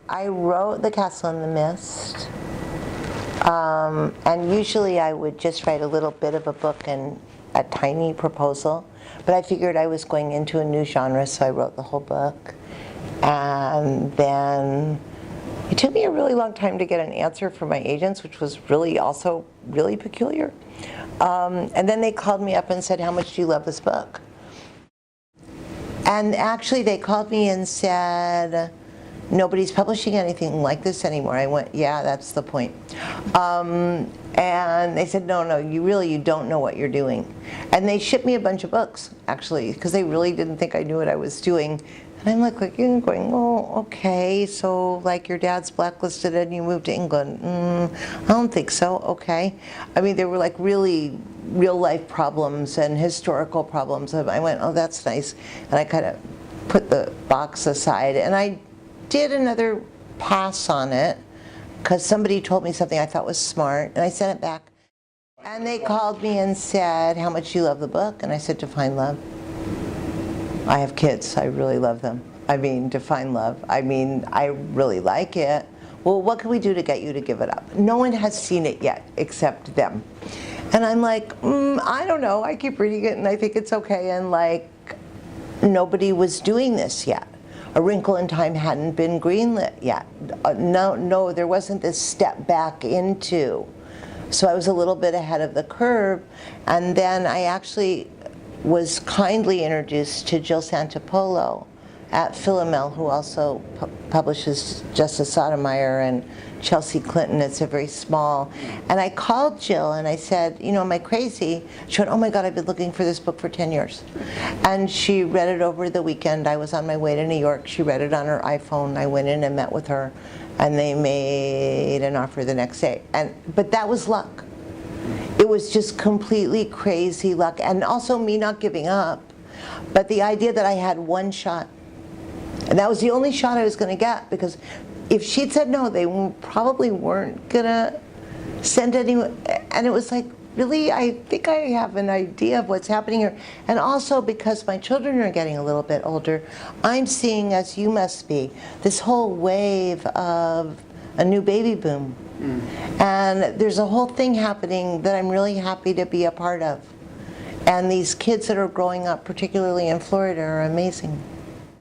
I wrote The Castle in the Mist, and usually I would just write a little bit of a book and a tiny proposal, but I figured I was going into a new genre, so I wrote the whole book. And then it took me a really long time to get an answer from my agents, which was really also really peculiar. And then they called me up and said, "How much do you love this book?" And actually they called me and said, "Nobody's publishing anything like this anymore." I went, "Yeah, that's the point." And they said, no, you don't know what you're doing. And they shipped me a bunch of books, actually, because they really didn't think I knew what I was doing. And I'm like going, "Oh, okay, so like your dad's blacklisted and you moved to England." I don't think so, okay. I mean, there were like really real life problems and historical problems. I went, "Oh, that's nice." And I kind of put the box aside. And I did another pass on it because somebody told me something I thought was smart, and I sent it back. And they called me and said, "How much do you love the book?" And I said, "Define love." I have kids. I really love them. I mean, define love. I mean, I really like it. Well, what can we do to get you to give it up? No one has seen it yet except them. And I'm like, I don't know. I keep reading it and I think it's okay. And like, nobody was doing this yet. A Wrinkle in Time hadn't been greenlit yet. No, there wasn't this step back into. So I was a little bit ahead of the curve. And then I actually was kindly introduced to Jill Santopolo at Philomel, who also publishes Justice Sotomayor and Chelsea Clinton. It's a very small. And I called Jill and I said, "Am I crazy?" She went, "Oh my God, I've been looking for this book for 10 years. And she read it over the weekend. I was on my way to New York. She read it on her iPhone. I went in and met with her, and they made an offer the next day. But that was luck. It was just completely crazy luck, and also me not giving up, but the idea that I had one shot. And that was the only shot I was going to get, because if she'd said no, they probably weren't going to send anyone. And it was like, really, I think I have an idea of what's happening here. And also because my children are getting a little bit older, I'm seeing, as you must be, this whole wave of a new baby boom. And there's a whole thing happening that I'm really happy to be a part of. And these kids that are growing up, particularly in Florida, are amazing.